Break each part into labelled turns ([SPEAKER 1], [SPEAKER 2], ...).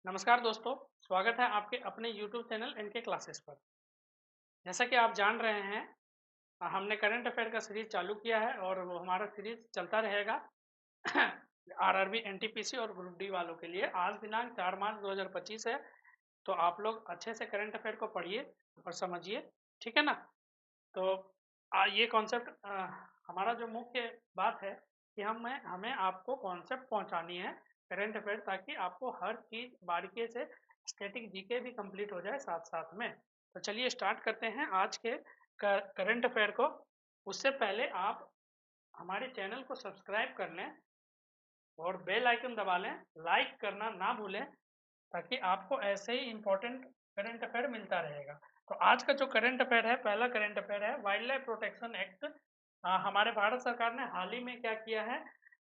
[SPEAKER 1] नमस्कार दोस्तों, स्वागत है आपके अपने YouTube चैनल एनके क्लासेस पर। जैसा कि आप जान रहे हैं, हमने करंट अफेयर का सीरीज चालू किया है और वो हमारा सीरीज चलता रहेगा आरआरबी, एनटीपीसी और ग्रुप डी वालों के लिए। आज दिनांक 4 मार्च 2025 है, तो आप लोग अच्छे से करंट अफेयर को पढ़िए और समझिए, ठीक है ना। तो ये कॉन्सेप्ट हमारा जो मुख्य बात है कि हमें हमें आपको कॉन्सेप्ट पहुंचानी है करंट अफेयर, ताकि आपको हर चीज़ बारीकी से स्टैटिक जीके भी कंप्लीट हो जाए साथ साथ में। तो चलिए स्टार्ट करते हैं आज के करंट अफेयर को। उससे पहले आप हमारे चैनल को सब्सक्राइब कर लें और बेल आइकन दबा लें, लाइक करना ना भूलें, ताकि आपको ऐसे ही इम्पोर्टेंट करंट अफेयर मिलता रहेगा। तो आज का जो करंट अफेयर है, पहला करंट अफेयर है वाइल्ड लाइफ प्रोटेक्शन एक्ट। हमारे भारत सरकार ने हाल ही में क्या किया है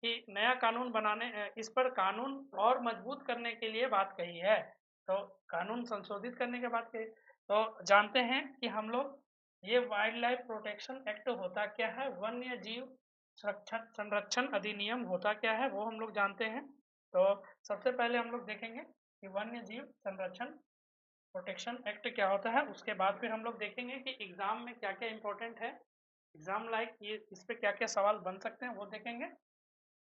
[SPEAKER 1] कि नया कानून बनाने, इस पर कानून और मजबूत करने के लिए बात कही है। तो कानून संशोधित करने के बाद कही, तो जानते हैं कि हम लोग ये वाइल्ड लाइफ प्रोटेक्शन एक्ट होता क्या है, वन्य जीव संरक्षण अधिनियम होता क्या है, वो हम लोग जानते हैं। तो सबसे पहले हम लोग देखेंगे कि वन्य जीव संरक्षण प्रोटेक्शन एक्ट क्या होता है। उसके बाद फिर हम लोग देखेंगे कि एग्जाम में क्या क्या इंपॉर्टेंट है, एग्जाम लाइक ये इस पे क्या क्या सवाल बन सकते हैं, वो देखेंगे,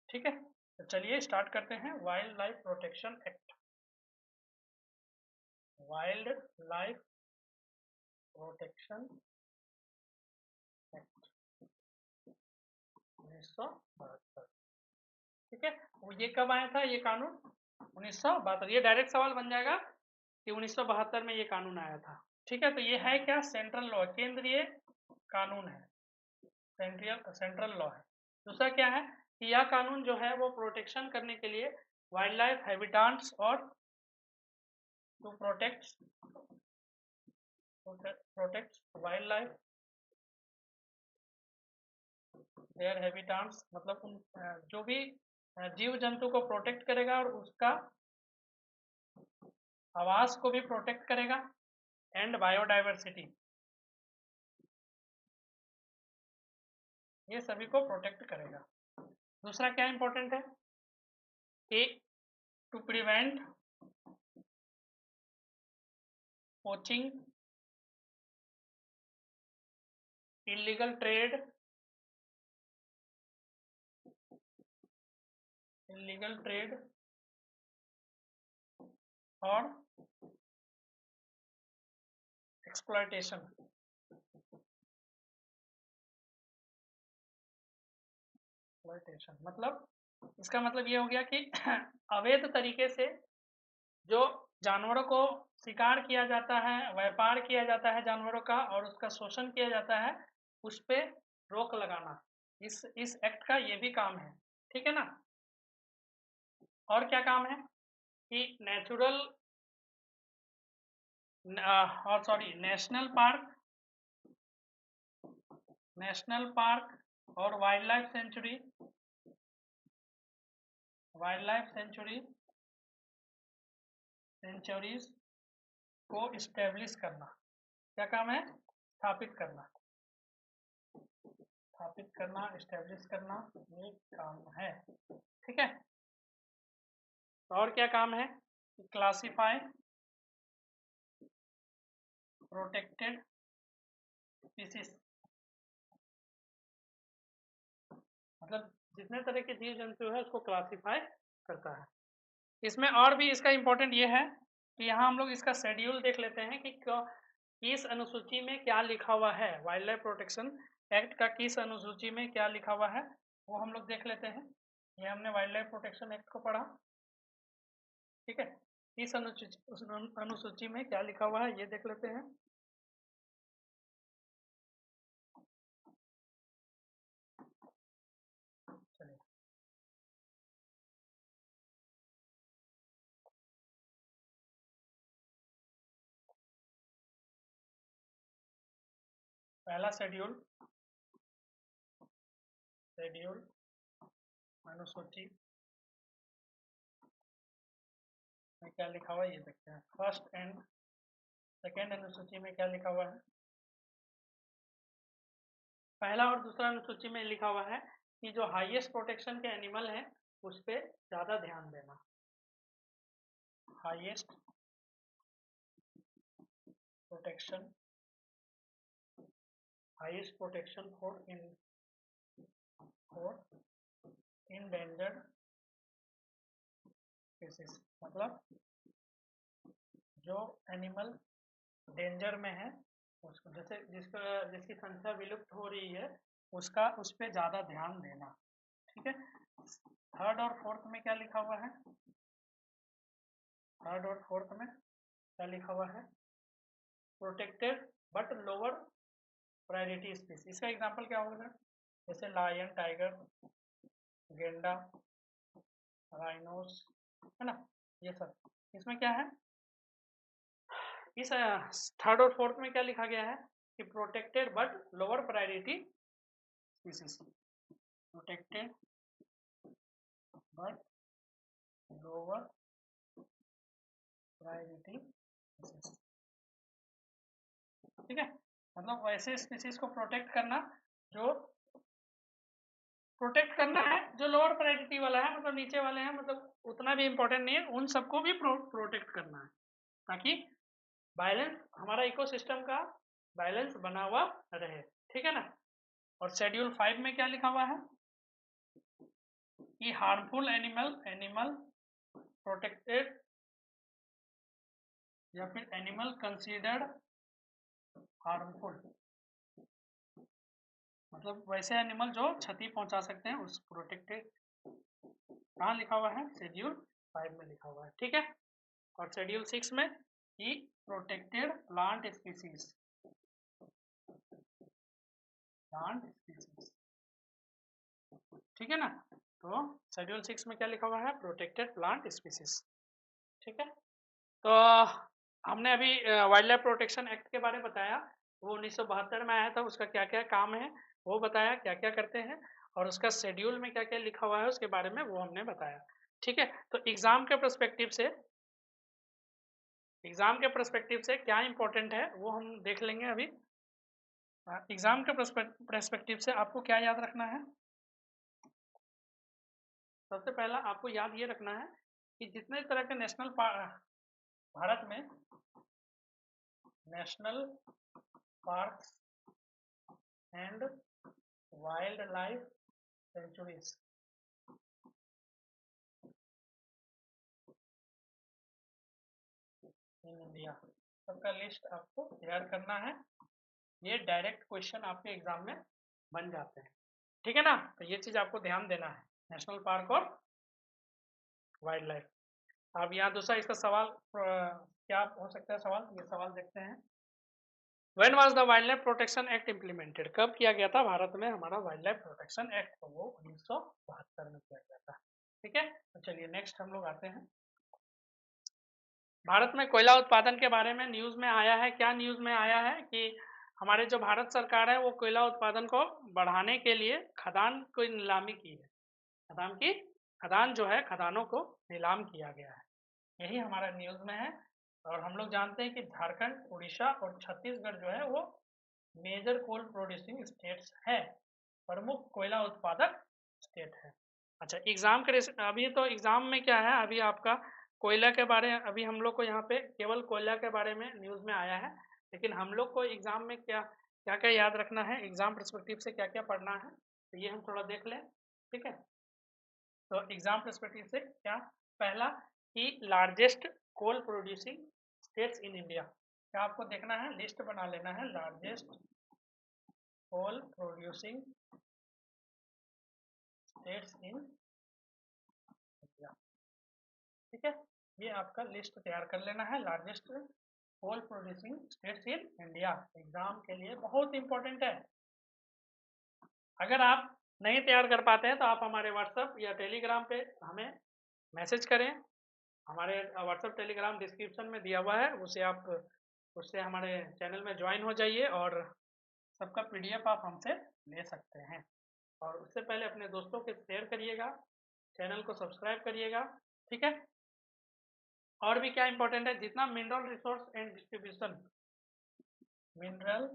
[SPEAKER 1] ठीक है। तो चलिए स्टार्ट करते हैं। Wild life protection act, wild life protection act 1972, ठीक है। वो ये कब आया था ये कानून? 1972। ये डायरेक्ट सवाल बन जाएगा कि 1972 में ये कानून आया था, ठीक है। तो ये है क्या? सेंट्रल लॉ, केंद्रीय कानून है, सेंट्रल लॉ है। दूसरा क्या है कि यह कानून जो है वो प्रोटेक्शन करने के लिए वाइल्ड लाइफ हैबिटाट्स और to protect wild life their habitats, मतलब उन जो भी जीव जंतु को प्रोटेक्ट करेगा और उसका आवास को भी प्रोटेक्ट करेगा, एंड बायोडाइवर्सिटी, ये सभी को प्रोटेक्ट करेगा। दूसरा क्या इंपॉर्टेंट है कि to prevent poaching, illegal trade, और एक्सप्लॉयटेशन, मतलब इसका मतलब ये हो गया कि अवैध तरीके से जो जानवरों को शिकार किया जाता है, व्यापार किया जाता है जानवरों का, और उसका शोषण किया जाता है, उस पे रोक लगाना, इस एक्ट का ये भी काम है, ठीक है ना। और क्या काम है कि नेचुरल और सॉरी नेशनल पार्क और वाइल्ड लाइफ सेंचुरीज को इस्टेब्लिश करना। क्या काम है? स्थापित करना, इस्टेब्लिश करना, ये काम है, ठीक है। और क्या काम है? क्लासिफाई प्रोटेक्टेड स्पीसीज, मतलब जितने तरह के जीव जंतु है उसको क्लासिफाई करता है। इसमें और भी इसका इम्पोर्टेंट ये है कि यहाँ हम लोग इसका शेड्यूल देख लेते हैं कि किस अनुसूची में क्या लिखा हुआ है, वाइल्ड लाइफ प्रोटेक्शन एक्ट का किस अनुसूची में क्या लिखा हुआ है, वो हम लोग देख लेते हैं। ये हमने वाइल्ड लाइफ प्रोटेक्शन एक्ट को पढ़ा, ठीक है। इस अनुसूची में क्या लिखा हुआ है ये देख लेते हैं। चलिए, पहला शेड्यूल अनुसूची में क्या लिखा हुआ है ये देखते हैं। फर्स्ट एंड सेकेंड अनुसूची में क्या लिखा हुआ है? पहला और दूसरा अनुसूची में लिखा हुआ है कि जो हाईएस्ट प्रोटेक्शन के एनिमल हैं उस पर ज़्यादा ध्यान देना। Highest protection for endangered species, मतलब जो एनिमल डेंजर में है उसको, जैसे जिसकी संख्या विलुप्त हो रही है उसका, उस पर ज़्यादा ध्यान देना। ठीक है, थर्ड और फोर्थ में क्या लिखा हुआ है? थर्ड और फोर्थ में क्या लिखा हुआ है? Protected but lower priority species. इसका एग्जांपल क्या होगा? जैसे लायन, टाइगर, गेंडा, राइनोस, है ना, ये सब। इसमें क्या है? इस थर्ड और फोर्थ में क्या लिखा गया है कि protected but lower priority species, protected but lower priority species. ठीक है, मतलब वैसे स्पीसीज को प्रोटेक्ट करना जो लोअर प्रायोरिटी वाला है, मतलब नीचे वाले हैं, मतलब उतना भी इम्पोर्टेंट नहीं है, उन सबको भी प्रोटेक्ट करना है, ताकि बैलेंस, हमारा इकोसिस्टम का बैलेंस बना हुआ रहे। ठीक है ना। और शेड्यूल 5 में क्या लिखा हुआ है कि हार्मफुल एनिमल प्रोटेक्टेड या फिर एनिमल कंसीडर्ड हार्मफुल, मतलब वैसे एनिमल जो क्षति पहुंचा सकते हैं उस प्रोटेक्टेड, कहाँ लिखा हुआ है? शेड्यूल 5 में लिखा हुआ है। ठीक है, और शेड्यूल 6 में कि प्रोटेक्टेड प्लांट स्पीसीज, ठीक है ना। तो शेड्यूल 6 में क्या लिखा हुआ है? Protected plant species. ठीक है, तो हमने अभी वाइल्ड लाइफ प्रोटेक्शन एक्ट के बारे में बताया, वो 1972 में आया था, उसका क्या क्या काम है वो बताया, क्या क्या करते हैं, और उसका शेड्यूल में क्या क्या लिखा हुआ है उसके बारे में वो हमने बताया। ठीक है, तो एग्जाम के पर्सपेक्टिव से क्या इंपॉर्टेंट है वो हम देख लेंगे अभी। एग्जाम के पर्सपेक्टिव से आपको क्या याद रखना है? सबसे पहला आपको याद ये रखना है कि जितने तरह के भारत में national park and wild life sanctuaries in India, सबका लिस्ट आपको तैयार करना है। ये डायरेक्ट क्वेश्चन आपके एग्जाम में बन जाते हैं। ठीक है ना, तो ये चीज आपको ध्यान देना है, नेशनल पार्क और वाइल्ड लाइफ। अब यहाँ दूसरा इसका सवाल क्या हो सकता है? सवाल, ये सवाल देखते हैं। When was the wild life protection act implemented? कब किया गया था भारत में हमारा वाइल्ड लाइफ प्रोटेक्शन एक्ट? तो वो 1972 में किया गया था। ठीक है, तो चलिए नेक्स्ट हम लोग आते हैं। भारत में कोयला उत्पादन के बारे में न्यूज में आया है, क्या न्यूज में आया है कि हमारे जो भारत सरकार है वो कोयला उत्पादन को बढ़ाने के लिए खदान की नीलामी की है। खदान जो है, खदानों को नीलाम किया गया है, यही हमारा न्यूज में है। और हम लोग जानते हैं कि झारखंड, उड़ीसा और छत्तीसगढ़ जो है वो मेजर कोल प्रोड्यूसिंग स्टेट्स है, प्रमुख कोयला उत्पादक स्टेट है। अच्छा, एग्जाम के अभी तो एग्जाम में क्या है, अभी आपका कोयला के बारे, अभी हम लोग को यहाँ पे केवल कोयला के बारे में न्यूज में आया है, लेकिन हम लोग को एग्जाम में क्या क्या क्या याद रखना है, एग्जाम पर्सपेक्टिव से क्या क्या पढ़ना है, तो ये हम थोड़ा देख लें। ठीक है, तो एग्जाम पर्सपेक्टिव से क्या, पहला कि largest coal producing states in India, क्या आपको देखना है? लिस्ट बना लेना है, largest coal producing states in India. ठीक है, ये आपका लिस्ट तैयार कर लेना है, largest coal producing states in India, exam के लिए बहुत इंपॉर्टेंट है। अगर आप नहीं तैयार कर पाते हैं तो आप हमारे व्हाट्सएप या टेलीग्राम पे हमें मैसेज करें, हमारे व्हाट्सएप टेलीग्राम डिस्क्रिप्शन में दिया हुआ है, उससे हमारे चैनल में ज्वाइन हो जाइए और सबका पीडीएफ आप हमसे ले सकते हैं। और उससे पहले अपने दोस्तों के शेयर करिएगा, चैनल को सब्सक्राइब करिएगा। ठीक है, और भी क्या इंपॉर्टेंट है, जितना mineral resource and distribution, mineral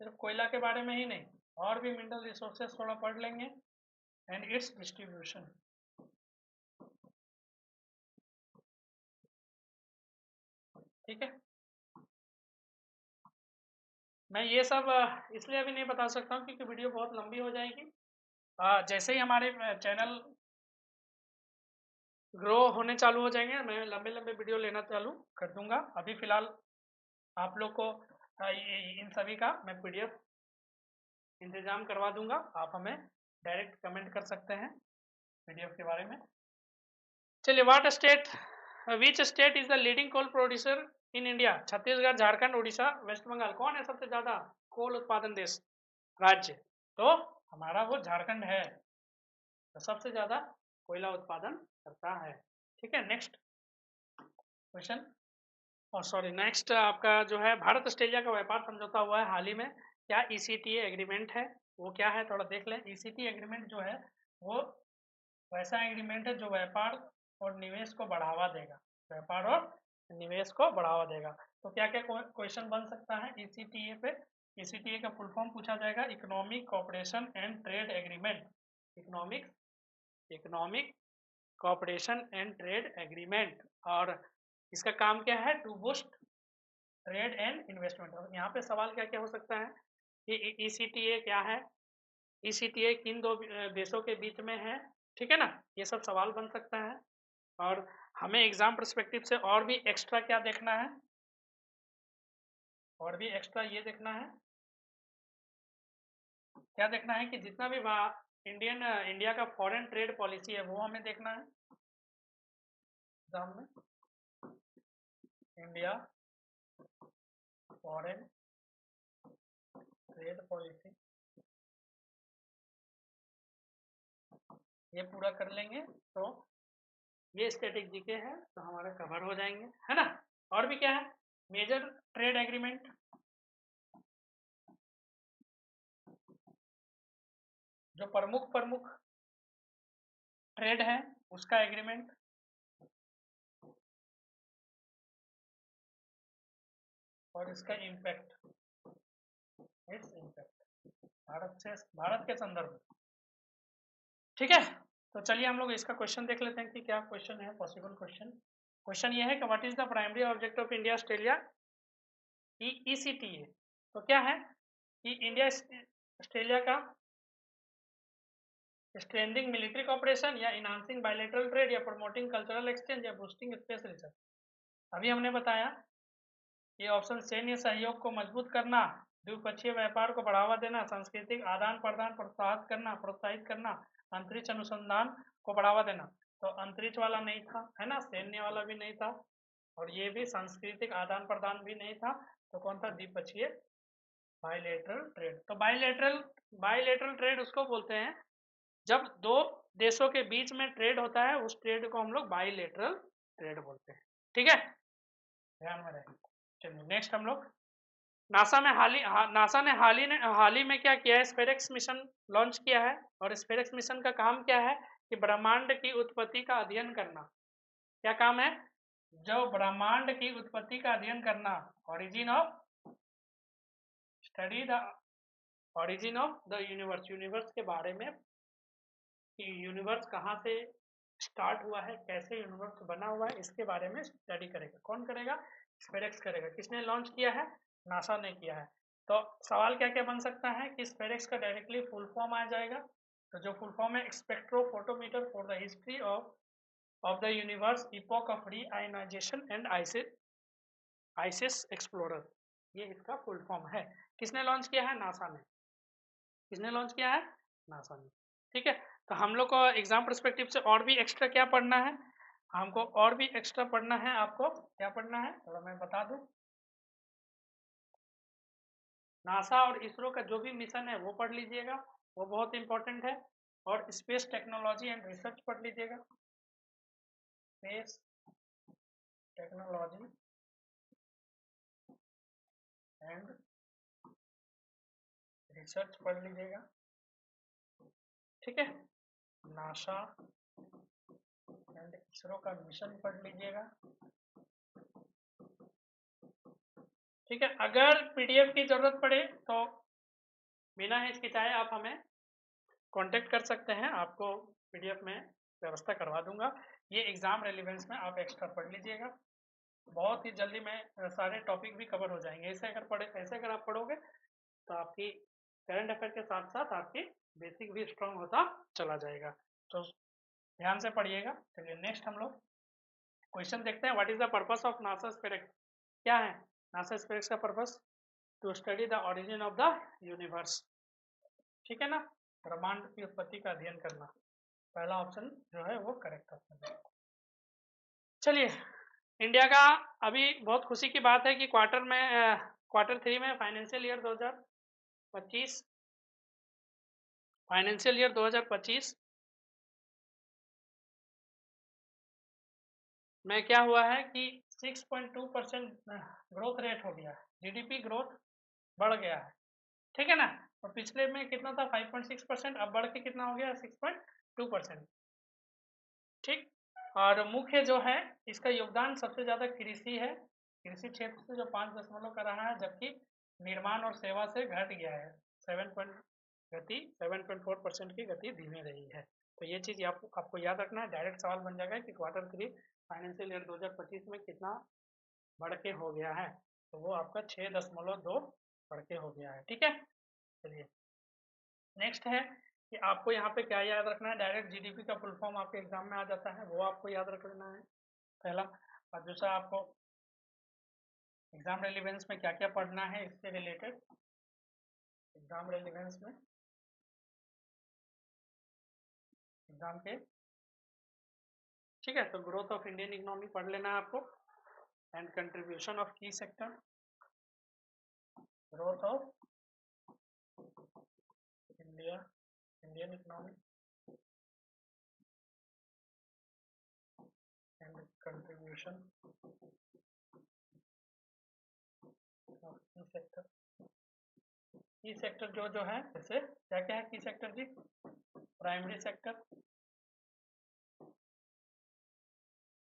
[SPEAKER 1] सिर्फ कोयला के बारे में ही नहीं, और भी मिनरल रिसोर्सेस थोड़ा पढ़ लेंगे, एंड इट्स डिस्ट्रीब्यूशन। ठीक है, मैं ये सब इसलिए अभी नहीं बता सकता हूँ क्योंकि वीडियो बहुत लंबी हो जाएगी। जैसे ही हमारे चैनल ग्रो होने चालू हो जाएंगे मैं लंबे लंबे वीडियो लेना चालू कर दूंगा। अभी फिलहाल आप लोग को इन सभी का मैं पीडीएफ इंतजाम करवा दूंगा, आप हमें डायरेक्ट कमेंट कर सकते हैं पीडीएफ के बारे में। चलिए, what state which state is the leading coal producer in India? Chhattisgarh, Jharkhand, Orissa, West Bengal. कौन है सबसे ज्यादा कोल उत्पादन देश राज्य? तो हमारा वो झारखंड है, तो सबसे ज्यादा कोयला उत्पादन करता है। ठीक है, नेक्स्ट क्वेश्चन, और सॉरी नेक्स्ट आपका जो है, भारत ऑस्ट्रेलिया का व्यापार समझौता हुआ है हाल ही में, क्या ईसीटीए एग्रीमेंट है? वो क्या है थोड़ा देख लें। ईसीटी एग्रीमेंट जो है वो वैसा एग्रीमेंट है जो व्यापार और निवेश को बढ़ावा देगा, व्यापार और निवेश को बढ़ावा देगा। तो क्या क्या क्वेश्चन बन सकता है ईसीटीए पे? ईसीटीए का फुल फॉर्म पूछा जाएगा, economic cooperation and trade agreement. Economic cooperation and trade agreement, और इसका काम क्या है? To boost trade and investment. और यहाँ पे सवाल क्या क्या हो सकता है कि ईसीटीए क्या है, ईसीटीए किन दो देशों के बीच में है, ठीक है ना, ये सब सवाल बन सकता है। और हमें एग्जाम पर्सपेक्टिव से और भी एक्स्ट्रा क्या देखना है, और भी एक्स्ट्रा ये देखना है, क्या देखना है कि जितना भी इंडिया का फॉरेन ट्रेड पॉलिसी है वो हमें देखना है एग्जाम में। इंडिया फॉरेन ट्रेड पॉलिसी, ये पूरा कर लेंगे तो ये स्टैटिक जीके है तो हमारा कवर हो जाएंगे, है ना। और भी क्या है, मेजर ट्रेड एग्रीमेंट, जो प्रमुख ट्रेड है उसका एग्रीमेंट, और इसका इम्पैक्ट, इट्स इम्पैक्ट भारत के संदर्भ में। ठीक है, तो चलिए हम लोग इसका क्वेश्चन देख लेते हैं कि क्या क्वेश्चन है, पॉसिबल क्वेश्चन। क्वेश्चन ये है कि what is the primary object of India Australia ECTA? तो क्या है कि इंडिया ऑस्ट्रेलिया का स्ट्रेंथिंग मिलिट्री कॉपरेशन, या इनहांसिंग बायलैटरल ट्रेड, या प्रमोटिंग कल्चरल एक्सचेंज, या बूस्टिंग स्पेस रिसर्च। अभी हमने बताया ये ऑप्शन सैन्य सहयोग को मजबूत करना, द्विपक्षीय व्यापार को बढ़ावा देना, सांस्कृतिक आदान प्रदान प्रोत्साहित करना, अंतरिक्ष अनुसंधान को बढ़ावा देना। तो अंतरिक्ष वाला नहीं था, है ना, सैन्य वाला भी नहीं था, और ये भी सांस्कृतिक आदान प्रदान भी नहीं था। तो कौन था? द्विपक्षीय बायलैटरल ट्रेड। तो बायलैटरल ट्रेड उसको बोलते हैं जब दो देशों के बीच में ट्रेड होता है, उस ट्रेड को हम लोग बायलैटरल ट्रेड बोलते हैं। ठीक है, ध्यान में रखें। चलिए नेक्स्ट हम लोग, नासा ने हाल ही में क्या किया है? स्पेरेक्स मिशन लॉन्च किया है, और स्पेरेक्स मिशन का काम क्या है कि ब्रह्मांड की उत्पत्ति का अध्ययन करना। क्या काम है? जो ब्रह्मांड की उत्पत्ति का अध्ययन करना, study the origin of the universe के बारे में, कि यूनिवर्स कहाँ से स्टार्ट हुआ है, कैसे यूनिवर्स बना हुआ है, इसके बारे में स्टडी करेगा। कौन करेगा? स्पेरेक्स करेगा। किसने लॉन्च किया है? नासा ने किया है। तो सवाल क्या क्या बन सकता है कि स्पेरेक्स का डायरेक्टली फुल फॉर्म आ जाएगा, तो जो फुल फॉर्म है spectrophotometer for the history of the universe, epoch of reionization and ices explorer, ये इसका फुल फॉर्म है। किसने लॉन्च किया है? नासा ने। किसने लॉन्च किया है? नासा ने। ठीक है, तो हम लोग को एग्जाम परस्पेक्टिव से और भी एक्स्ट्रा क्या पढ़ना है, हमको और भी एक्स्ट्रा पढ़ना है। आपको क्या पढ़ना है थोड़ा मैं बता दूं। नासा और इसरो का जो भी मिशन है वो पढ़ लीजिएगा, वो बहुत इंपॉर्टेंट है। और स्पेस टेक्नोलॉजी एंड रिसर्च पढ़ लीजिएगा, स्पेस टेक्नोलॉजी एंड रिसर्च पढ़ लीजिएगा। ठीक है, नासा एंड इसरो का मिशन पढ़ लीजिएगा। ठीक है, अगर पीडीएफ की जरूरत पड़े तो बिना हिचकिचाए आप हमें कांटेक्ट कर सकते हैं, आपको पीडीएफ में व्यवस्था करवा दूंगा। ये एग्जाम रेलिवेंस में आप एक्स्ट्रा पढ़ लीजिएगा। बहुत ही जल्दी में सारे टॉपिक भी कवर हो जाएंगे। ऐसे अगर आप पढ़ोगे तो आपकी करंट अफेयर के साथ साथ आपकी बेसिक भी स्ट्रांग होता चला जाएगा। तो ध्यान से पढ़िएगा। चलिए नेक्स्ट हम लोग क्वेश्चन देखते हैं। What is the purpose of NASA SpaceX? क्या है नासा स्पेसएक्स का purpose? To study the origin of the universe. ठीक है ना, ब्रह्मांड की उत्पत्ति का अध्ययन करना। पहला ऑप्शन जो है वो करेक्ट ऑप्शन है। चलिए, इंडिया का अभी बहुत खुशी की बात है कि क्वार्टर 3 में फाइनेंशियल ईयर 2025 में क्या हुआ है कि 6.2% ग्रोथ रेट हो गया। जीडीपी ग्रोथ बढ़ गया है। ठीक है ना, और पिछले में कितना था 5.6%, अब बढ़ के कितना हो गया 6.2%। ठीक, और मुख्य जो है इसका योगदान सबसे ज़्यादा कृषि है। कृषि क्षेत्र से जो 5 कर रहा है, जबकि निर्माण और सेवा से घट गया है। 7.4% की गति धीमी रही है। तो ये चीज़ आपको याद रखना है। डायरेक्ट सवाल बन जाएगा कि क्वार्टर 3 फाइनेंशियल ईयर 2025 में कितना बढ़ के हो गया है, तो वो आपका 6.2 बढ़ के हो गया है। ठीक है, चलिए नेक्स्ट है कि आपको यहाँ पे क्या याद रखना है। डायरेक्ट जीडीपी का फुल फॉर्म आपके एग्जाम में आ जाता है, वो आपको याद रख लेना है पहला। और दूसरा, आपको एग्जाम रेलिवेंस में क्या क्या पढ़ना है इससे रिलेटेड। एग्जाम रेलिवेंस में एग्जाम के, ठीक है, तो ग्रोथ ऑफ इंडियन इकोनॉमी पढ़ लेना है आपको, एंड कंट्रीब्यूशन ऑफ की sector, growth of Indian economy and contribution of की सेक्टर। की सेक्टर जो है, जैसे क्या क्या है की सेक्टर जी? प्राइमरी सेक्टर,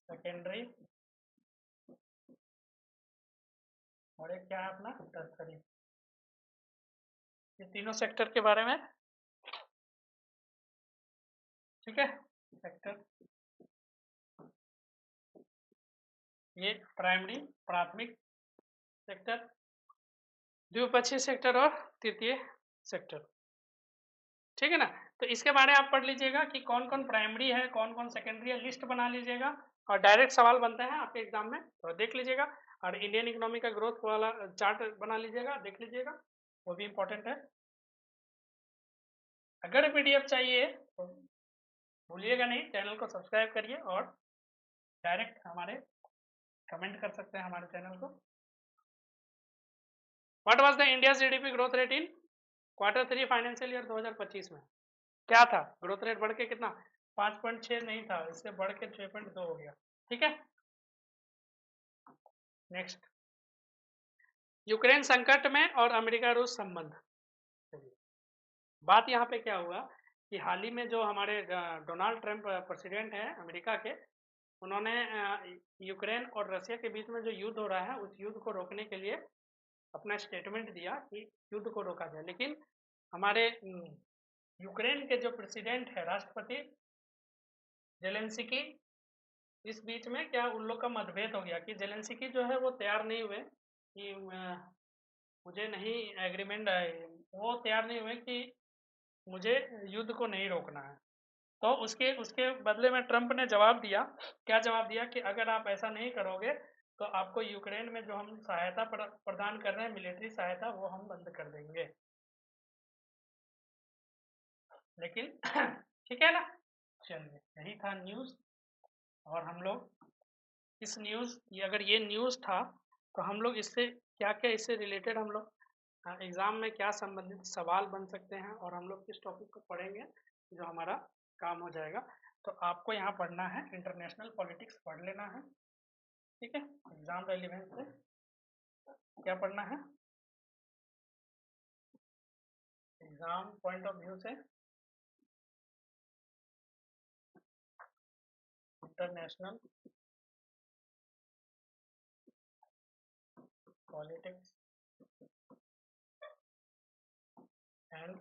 [SPEAKER 1] सेकेंडरी, और एक क्या है अपना टर्सरी। ये तीनों सेक्टर के बारे में, ठीक है। सेक्टर, ये प्राइमरी प्राथमिक सेक्टर, द्विपक्षीय सेक्टर और तृतीय सेक्टर। ठीक है ना, तो इसके बारे में आप पढ़ लीजिएगा कि कौन कौन प्राइमरी है, कौन कौन सेकेंडरी है, लिस्ट बना लीजिएगा। और डायरेक्ट सवाल बनते हैं आपके एग्जाम में, तो देख लीजिएगा। और इंडियन इकोनॉमी का ग्रोथ वाला चार्ट बना लीजिएगा, देख लीजिएगा, वो भी इम्पोर्टेंट है। अगर पीडीएफ चाहिए तो भूलिएगा नहीं, चैनल को सब्सक्राइब करिए और डायरेक्ट हमारे कमेंट कर सकते हैं हमारे चैनल को। What was the India GDP growth rate in quarter 3 financial year 2025 में? क्या था ग्रोथ रेट? बढ़ के कितना? 5.6 नहीं था, इससे बढ़ के 6.2 हो गया। ठीक है, नेक्स्ट, यूक्रेन संकट में और अमेरिका रूस संबंध। बात यहाँ पे क्या हुआ कि हाल ही में जो हमारे डोनाल्ड ट्रंप प्रेसिडेंट हैं अमेरिका के, उन्होंने यूक्रेन और रशिया के बीच में जो युद्ध हो रहा है, उस युद्ध को रोकने के लिए अपना स्टेटमेंट दिया कि युद्ध को रोका जाए। लेकिन हमारे यूक्रेन के जो प्रेसिडेंट है, राष्ट्रपति जेलेंस्की, इस बीच में क्या उन लोग का मतभेद हो गया कि जेलेंस्की जो है वो तैयार नहीं हुए कि मुझे नहीं एग्रीमेंट है, वो तैयार नहीं हुए कि मुझे युद्ध को नहीं रोकना है। तो उसके उसके बदले में ट्रंप ने जवाब दिया। क्या जवाब दिया कि अगर आप ऐसा नहीं करोगे तो आपको यूक्रेन में जो हम सहायता प्रदान कर रहे हैं, मिलिट्री सहायता, वो हम बंद कर देंगे। लेकिन ठीक है ना, चलिए यही था न्यूज़। और हम लोग इस न्यूज़, ये अगर ये न्यूज़ था तो हम लोग इससे क्या क्या, इससे रिलेटेड हम लोग एग्ज़ाम में क्या संबंधित सवाल बन सकते हैं और हम लोग किस टॉपिक को पढ़ेंगे जो हमारा काम हो जाएगा। तो आपको यहाँ पढ़ना है, इंटरनेशनल पॉलिटिक्स पढ़ लेना है। ठीक है, एग्ज़ाम रेलिवेंस से क्या पढ़ना है, एग्ज़ाम पॉइंट ऑफ व्यू से इंटरनेशनल पॉलिटिक्स एंड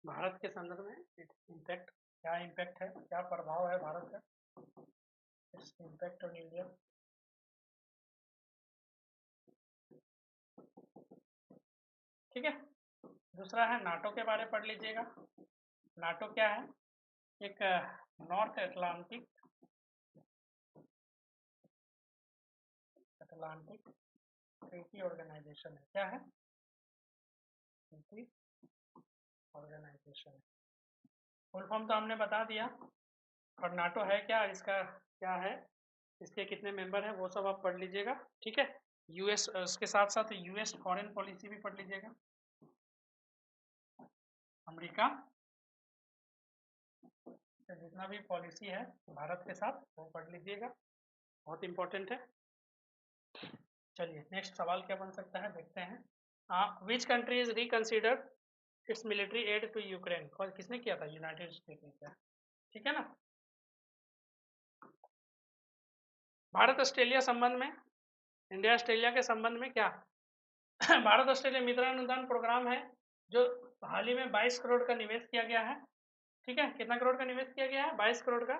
[SPEAKER 1] भारत के संदर्भ में इम्पैक्ट, क्या इम्पैक्ट है, क्या प्रभाव है भारत का, इट्स इम्पैक्ट ऑन इंडिया। ठीक है। दूसरा है नाटो के बारे में पढ़ लीजिएगा। नाटो क्या है? एक नॉर्थ अटलांटिक ट्रीटी ऑर्गेनाइजेशन है। क्या है? Treaty organisation. फुल फॉर्म तो हमने बता दिया। और नाटो है क्या, इसका क्या है, इसके कितने मेंबर हैं, वो सब आप पढ़ लीजिएगा। ठीक है। यूएस, उसके साथ साथ यूएस फॉरेन पॉलिसी भी पढ़ लीजिएगा। अमेरिका जितना भी पॉलिसी है भारत के साथ वो पढ़ लीजिएगा, बहुत इंपॉर्टेंट है। चलिए नेक्स्ट सवाल क्या बन सकता है देखते हैं। Which country is reconsidered its military aid to Ukraine? और किसने किया था? यूनाइटेड स्टेट ने किया। ठीक है ना। भारत ऑस्ट्रेलिया संबंध में, इंडिया ऑस्ट्रेलिया के संबंध में क्या भारत ऑस्ट्रेलिया मित्रानुदान प्रोग्राम है जो हाल ही में 22 करोड़ का निवेश किया गया है। ठीक है। कितना करोड़ का निवेश किया गया है? 22 करोड़ का।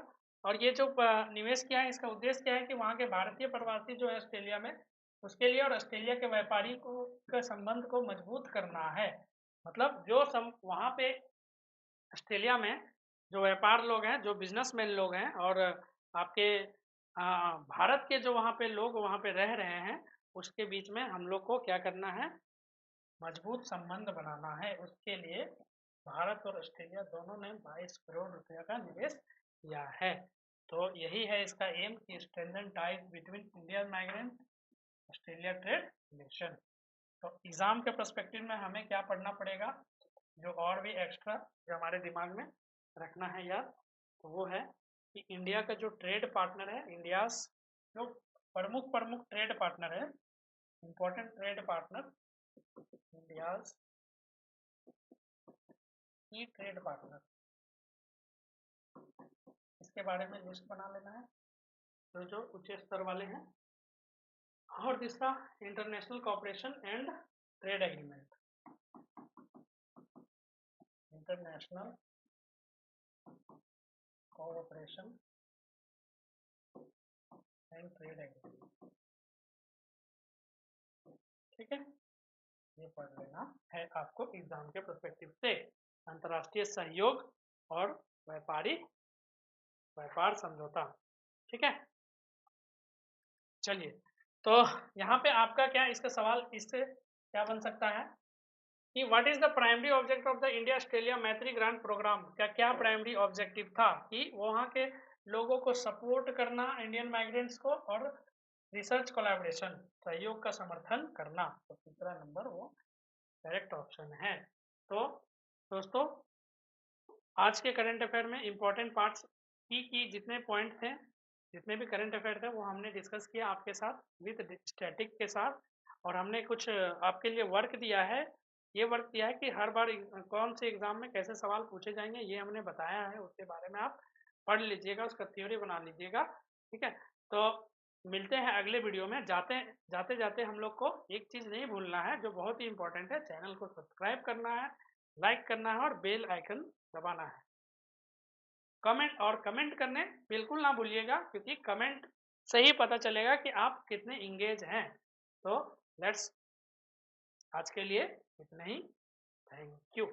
[SPEAKER 1] और ये जो निवेश किया है इसका उद्देश्य क्या है कि वहाँ के भारतीय प्रवासी जो है ऑस्ट्रेलिया में, उसके लिए और ऑस्ट्रेलिया के व्यापारी को के संबंध को मजबूत करना है। मतलब जो वहाँ पे ऑस्ट्रेलिया में जो व्यापार लोग हैं, जो बिजनेसमैन लोग हैं, और आपके भारत के जो वहाँ पे लोग वहाँ पे रह रहे हैं, उसके बीच में हम लोग को क्या करना है? मजबूत संबंध बनाना है। उसके लिए भारत और ऑस्ट्रेलिया दोनों ने 22 करोड़ रुपया का निवेश किया है। तो यही है इसका एम कि strengthen ties between Indian migrant Australia trade relation. तो एग्जाम के पर्सपेक्टिव में हमें क्या पढ़ना पड़ेगा, जो और भी एक्स्ट्रा जो हमारे दिमाग में रखना है यार, तो वो है कि इंडिया का जो ट्रेड पार्टनर है, इंडिया जो प्रमुख ट्रेड पार्टनर है, इंपॉर्टेंट ट्रेड पार्टनर, इंडिया की ट्रेड पार्टनर, इसके बारे में लिस्ट बना लेना है तो जो उच्च स्तर वाले हैं। और तीसरा international cooperation and trade agreement, international cooperation and trade agreement. ठीक है, ये पढ़ लेना है आपको एग्जाम के पर्सपेक्टिव से। अंतर्राष्ट्रीय सहयोग और व्यापार समझौता। ठीक है। चलिए, तो यहाँ पे आपका क्या इसका सवाल इससे क्या बन सकता है कि what is the primary object of the India Australia मैत्री ग्रांट प्रोग्राम? क्या प्राइमरी ऑब्जेक्टिव था? कि वहाँ के लोगों को सपोर्ट करना, इंडियन माइग्रेंट्स को, और रिसर्च कोलैबोरेशन, सहयोग का समर्थन करना। तो तीसरा नंबर वो करेक्ट ऑप्शन है। तो दोस्तों, आज के करंट अफेयर में इंपॉर्टेंट पार्ट्स की जितने पॉइंट थे, जितने भी करंट अफेयर थे, वो हमने डिस्कस किया आपके साथ विद स्टैटिक के साथ। और हमने कुछ आपके लिए वर्क दिया है। ये वर्क दिया है कि हर बार कौन से एग्जाम में कैसे सवाल पूछे जाएंगे, ये हमने बताया है। उसके बारे में आप पढ़ लीजिएगा, उसका थ्योरी बना लीजिएगा। ठीक है। तो मिलते हैं अगले वीडियो में। जाते जाते हम लोग को एक चीज़ नहीं भूलना है जो बहुत ही इंपॉर्टेंट है, चैनल को सब्सक्राइब करना है, लाइक करना है और बेल आइकन दबाना है। कमेंट करने बिल्कुल ना भूलिएगा, क्योंकि कमेंट से ही पता चलेगा कि आप कितने इंगेज हैं। तो लेट्स आज के लिए इतना ही। Thank you.